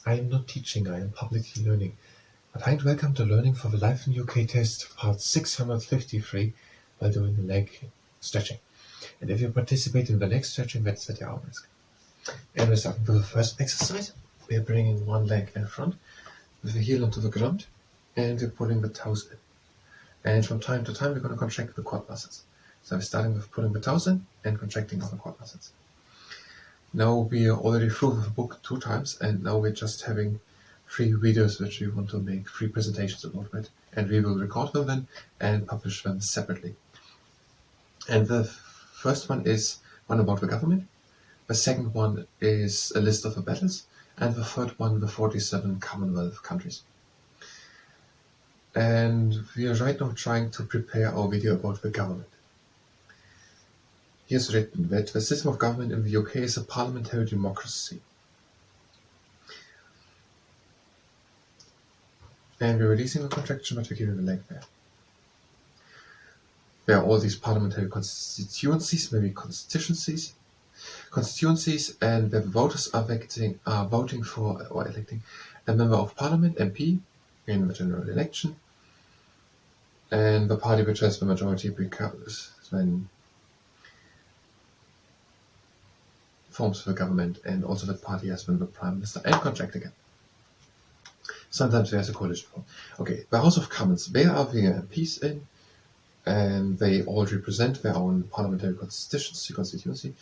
I am not teaching, I am publicly learning. But I'd welcome to Learning for the Life in UK test, part 653, while doing the leg stretching. And if you participate in the leg stretching, that's at your own risk. And we're starting with the first exercise. We're bringing one leg in front, with the heel onto the ground, and we're pulling the toes in. And from time to time, we're going to contract the quad muscles. So we're starting with pulling the toes in and contracting other quad muscles. Now we are already through the book 2 times, and now we're just having 3 videos which we want to make 3 presentations about it, and we will record them then and publish them separately. And the first one is one about the government, the second one is a list of the battles, and the third one the 47 Commonwealth countries. And we are right now trying to prepare our video about the government. Here's written that the system of government in the UK is a parliamentary democracy. And we're releasing the contraction, but we're giving the leg there. There are all these parliamentary constituencies, maybe constituencies, and the voters are voting for or electing a member of parliament, MP, in the general election, and the party which has the majority becomes then forms the government, and also that party has been the prime minister and contract again. Sometimes there's a coalition form. Okay, the House of Commons, where are the MPs in? And they all represent their own parliamentary constituency,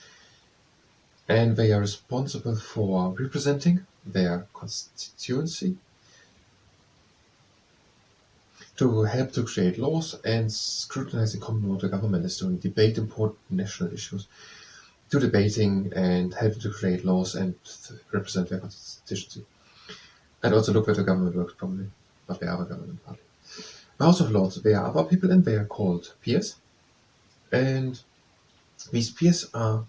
and they are responsible for representing their constituency, to help to create laws and scrutinize the common what the government is doing, debate important national issues, to debating and help to create laws and represent their constituency. And also look where the government works probably, but where are the government partly. The House of Lords, there are other people in, they are called peers, and these peers are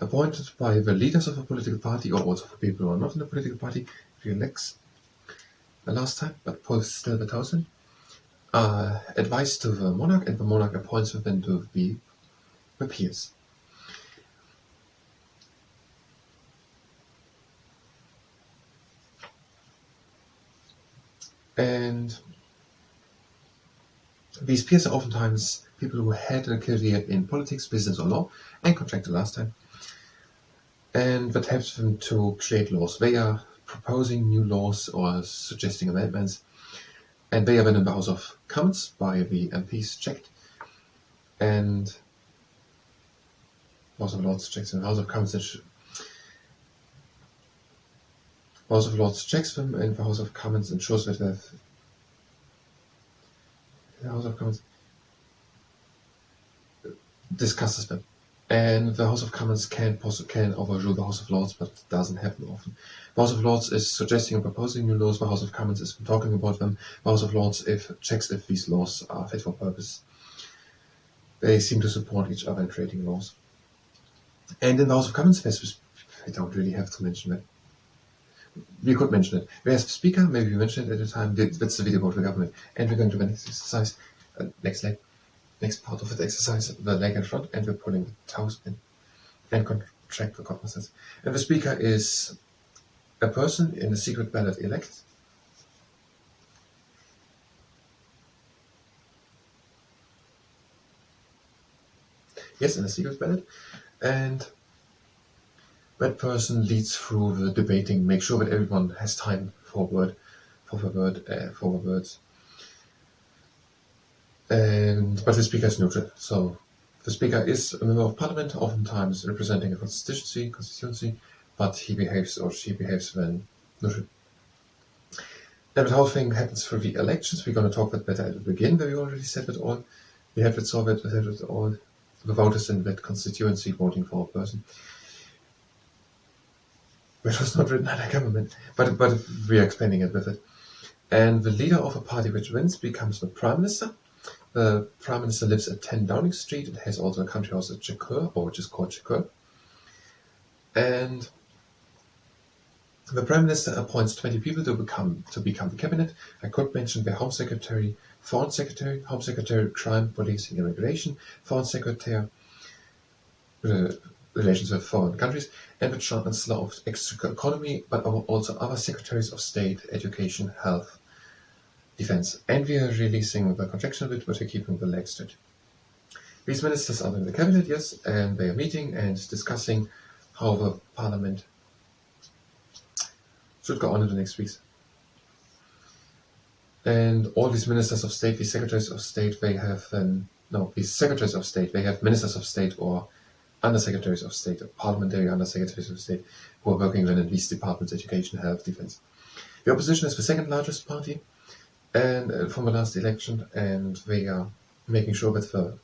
appointed by the leaders of a political party, or also for people who are not in a political party, elects the last time, but pulls still the toes in, advice to the monarch, and the monarch appoints them to be the peers. And these peers are oftentimes people who had a career in politics, business, or law, and contracted last time. And that helps them to create laws. They are proposing new laws or suggesting amendments, and they are then in the House of Commons by the MPs checked, and House of Lords checks, and the House of Commons House of Lords checks them, and the House of Commons ensures that the House of Commons discusses them. And the House of Commons can overrule the House of Lords, but it doesn't happen often. The House of Lords is suggesting and proposing new laws, the House of Commons is talking about them, the House of Lords checks if these laws are fit for purpose. They seem to support each other in creating laws. And in the House of Commons, I don't really have to mention that. We could mention it. There's the Speaker, maybe we mentioned it at the time, that's the video about the government. And we're going to the next exercise, next part of the exercise, the leg in front, and we're pulling the toes in and contract the quad muscles. And the Speaker is a person in a secret ballot elect. Yes, in a secret ballot. And that person leads through the debating, make sure that everyone has time for the words. But the Speaker is neutral. So the Speaker is a member of Parliament, oftentimes representing a constituency, but he behaves or she behaves when neutral. And the whole thing happens through the elections. We're going to talk that better at the beginning, where we already said it all. We have it solved, all. The voters in that constituency voting for a person. Which was not written under government, but we are expanding it with it. And the leader of a party which wins becomes the Prime Minister. The Prime Minister lives at 10 Downing Street. It has also a country house at Chicur, or which is called Chicur. And the Prime Minister appoints 20 people to become the cabinet. I could mention the Home Secretary, Foreign Secretary, Crime, Police and Immigration, Foreign Secretary, relations with foreign countries, and the Chancellor of Exchequer Economy, but also other Secretaries of State, Education, Health, Defense. And we are releasing the contraction bit, but we're keeping the leg stretch. These ministers are in the cabinet, yes, and they are meeting and discussing how the parliament should go on in the next weeks. And all these ministers of state, these secretaries of state, they have these secretaries of state, they have ministers of state or undersecretaries of state, or parliamentary undersecretaries of state, who are working in these departments: education, health, defense. The opposition is the second largest party, and from the last election, and they are making sure that the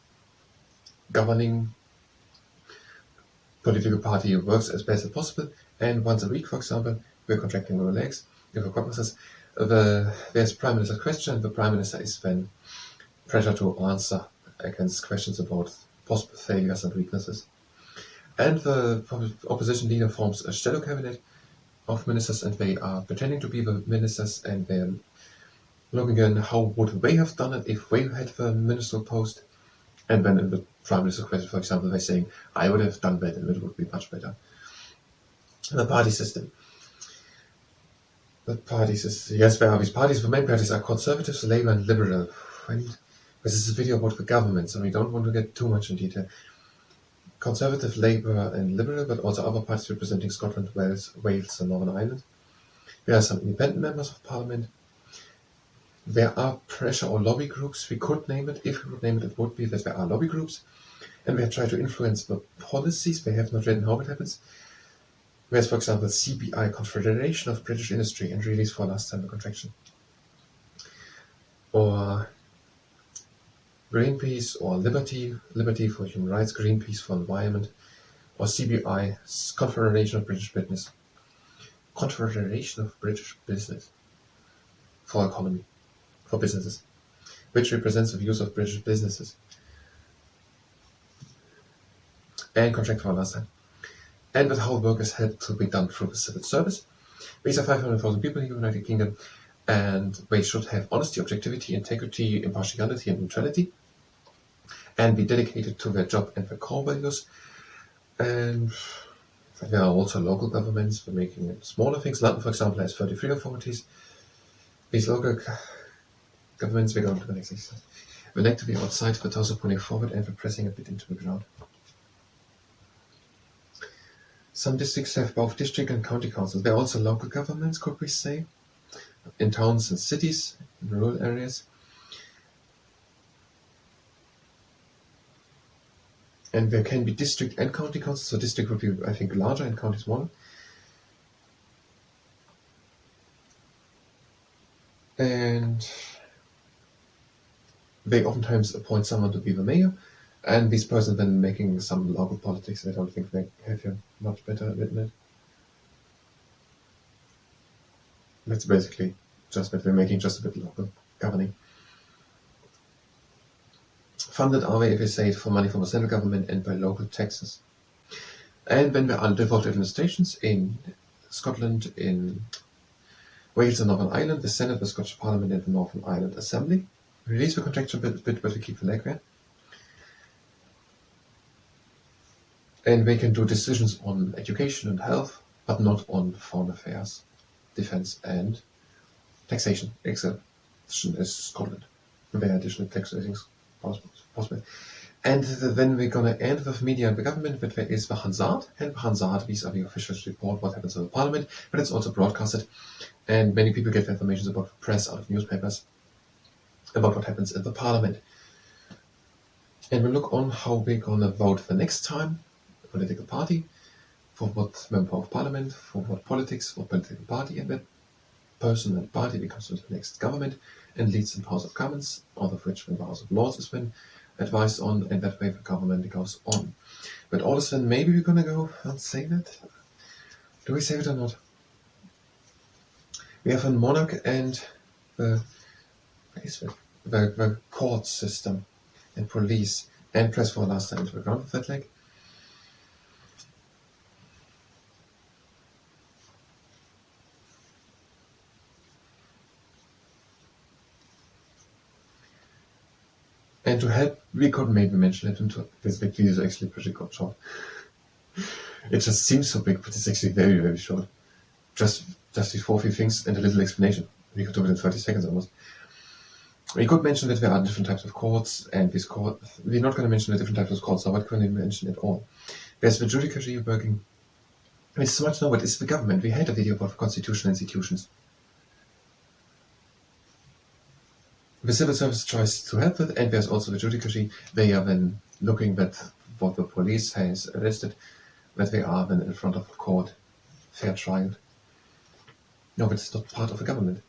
governing political party works as best as possible. And once a week, for example, we're contracting our legs with the conferences. There's Prime Minister's question, and the Prime Minister is then pressure to answer against questions about possible failures and weaknesses. And the opposition leader forms a shadow cabinet of ministers, and they are pretending to be the ministers, and they're looking at how would they have done it if they had the ministerial post. And then in the Prime Minister's question, for example, they're saying, I would have done that and it would be much better. The party system. Yes, there are these parties. The main parties are Conservatives, Labour and Liberal. And this is a video about the government, so we don't want to get too much in detail. Conservative, Labour and Liberal, but also other parties representing Scotland, Wales and Northern Ireland. There are some independent members of Parliament. There are pressure or lobby groups. We could name it. If we would name it, it would be that there are lobby groups. And we have tried to influence the policies. They have not written how it happens. There's, for example, CBI, Confederation of British Industry, and release for last time the contraction. Or Greenpeace, or Liberty for Human Rights, Greenpeace for Environment, or CBI, Confederation of British Business. Confederation of British Business for economy, for businesses, which represents the views of British businesses. And contract for last time. And that how workers had to be done through the civil service. These are 500,000 people in the United Kingdom, and they should have honesty, objectivity, integrity, impartiality, and neutrality, and be dedicated to their job and their core values. And there are also local governments for making smaller things. London, for example, has 33 authorities. These local governments, we go on to the next exercise. We like to be outside the torso pointing forward and we're pressing a bit into the ground. Some districts have both district and county councils. There are also local governments, could we say, in towns and cities, in rural areas. And there can be district and county councils. So district would be, I think, larger and county smaller. And they oftentimes appoint someone to be the mayor. And this person then making some local politics. I don't think they have a much better written it. That's basically just that we're making just a bit local governing. Funded are they, if we say it, for money from the central government and by local taxes. And when there are devolved administrations in Scotland, in Wales and Northern Ireland, the Senate, the Scottish Parliament and the Northern Ireland Assembly. Release the contraction bit, but we keep the leg there. And they can do decisions on education and health, but not on foreign affairs, defense and taxation. Exception is Scotland. There are additional tax ratings possible. And then we're going to end with media and the government, but there is the Hansard. And the Hansard, these are the officials report what happens in the parliament, but it's also broadcasted. And many people get information about the press out of newspapers, about what happens in the parliament. And we'll look on how we're going to vote the next time. Political party, for what member of parliament, for what politics, for political party, and that person and party becomes the next government and leads in the House of Commons, out of which the House of Lords has been advised on, and that way the government goes on. But all of a sudden, maybe we're going to go and say that. Do we say it or not? We have a monarch and the court system and police and press for last time to the ground of that leg. And to help, we could maybe mention it into this video is actually pretty good short. It just seems so big, but it's actually very, very short. Just these 4 things and a little explanation. We could do it in 30 seconds almost. We could mention that there are different types of courts, and this court, we're not going to mention the different types of courts, so what can we mention at all? There's the judiciary working. I mean, so much now, but it's the government. We had a video about constitutional institutions. The civil service tries to help with, and there's also the judiciary. They are then looking at what the police has arrested, that they are then in front of a court, fair trial. No, but it's not part of the government.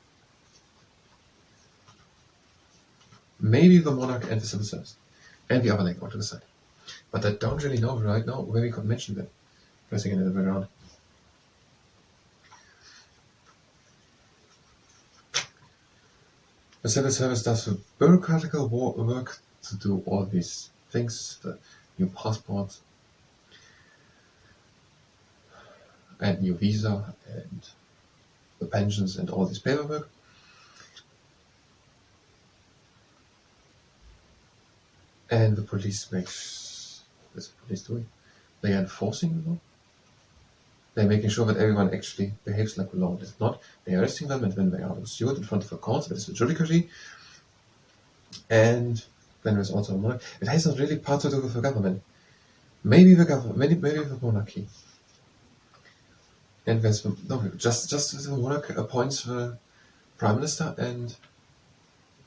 Maybe the monarch and the civil service, and the other leg to the side. But I don't really know right now where we could mention them. Pressing it the other way around. The civil service does the bureaucratical work to do all these things, the new passport, and new visa, and the pensions, and all this paperwork. And the police makes, what's the police doing? They are enforcing the law. They're making sure that everyone actually behaves like the law. If not, they are arresting them, and when they are sued in front of the courts, that is the judiciary. And then there's also a monarchy. It has not really part to do with the government. Maybe the government, maybe the monarchy. And there's just the monarch appoints the prime minister and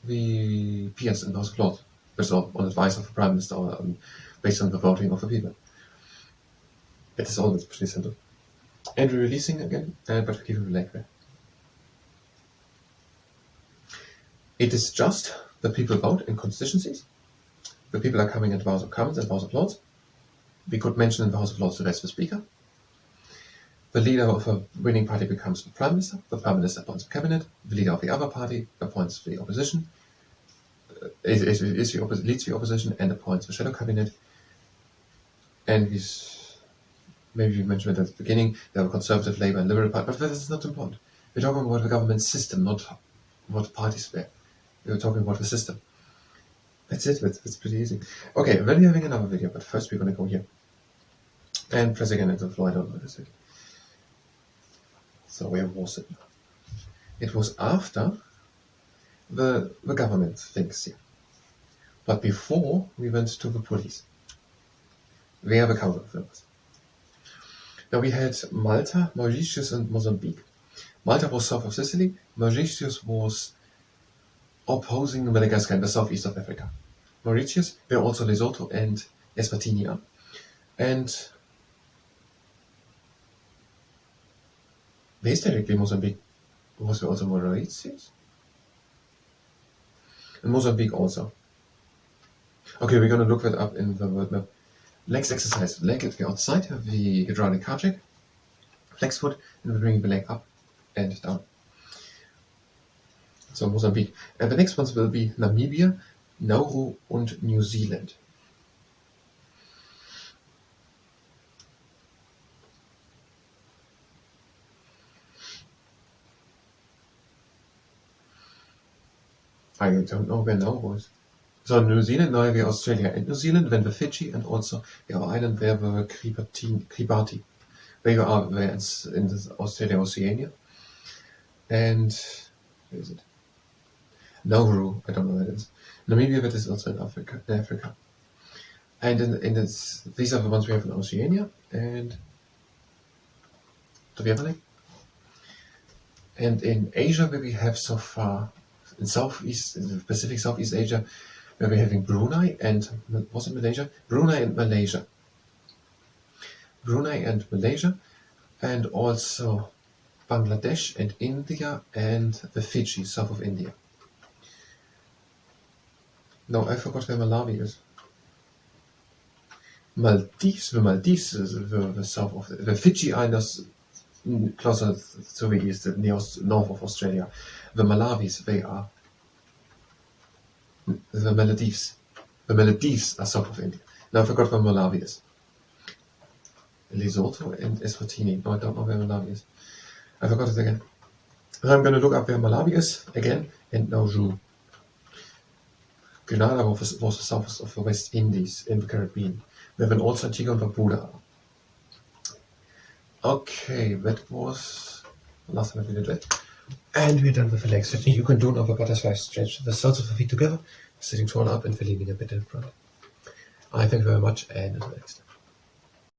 the peers in the House of Lords. That's all on advice of the prime minister, or based on the voting of the people. It is always pretty simple. And we're releasing again, but we're keeping the leg there. It is just the people vote in constituencies. The people are coming in the House of Commons and House of Lords. We could mention in the House of Lords the rest of the speaker. The leader of a winning party becomes the prime minister. The prime minister appoints the cabinet. The leader of the other party appoints the opposition. Leads the opposition and appoints the shadow cabinet. And maybe we mentioned it at the beginning, there are conservative, Labour and Liberal party, but that is not important. We're talking about the government system, not what parties were. We're talking about the system. That's it, it's pretty easy. Okay, then we're having another video, but first we're going to go here. And press again into the floor, I don't know this. So where was it? It was after the government things here. But before we went to the police. We have a couple of them. Now we had Malta, Mauritius and Mozambique. Malta was south of Sicily. Mauritius was opposing Madagascar in the southeast of Africa. Mauritius were also Lesotho and Eswatini. And where's directly Mozambique? Was there also Mauritius? And Mozambique also. Okay, we're going to look that up in the world map. Legs exercise. Leg at the outside, the hydraulic car check. Flex foot, and we bring the leg up and down. So Mozambique. And the next ones will be Namibia, Nauru and New Zealand. I don't know where Nauru is. So New Zealand, now we have Australia and New Zealand, then the Fiji, and also the other island there were Kiribati. They are there in Australia, Oceania. And where is it? Nauru, I don't know where it is. Namibia, that is also in Africa. And these are the ones we have in Oceania, and do we have any? And in Asia, where we have so far, in the Pacific Southeast Asia, where we're having Brunei and, was it Malaysia? Brunei and Malaysia. And also Bangladesh and India and the Fiji, south of India. No, I forgot where Malawi is. The Maldives is the south of the Fiji Islands, closer to the east, north of Australia. The Malawis, they are the Maldives. The Maldives are south of India. Now I forgot where Malawi is. Lesotho and Eswatini. No, I don't know where Malawi is. I forgot it again. And I'm going to look up where Malawi is again, and Nauru. Grenada was the south of the West Indies in the Caribbean. We have also Antigua and Barbuda. Okay, that was the last time we did that. And we're done with the leg stretching. You can do an upper butterfly stretch the soles of the feet together, sitting torn up and leaning a bit in front. I thank you very much, and until next time.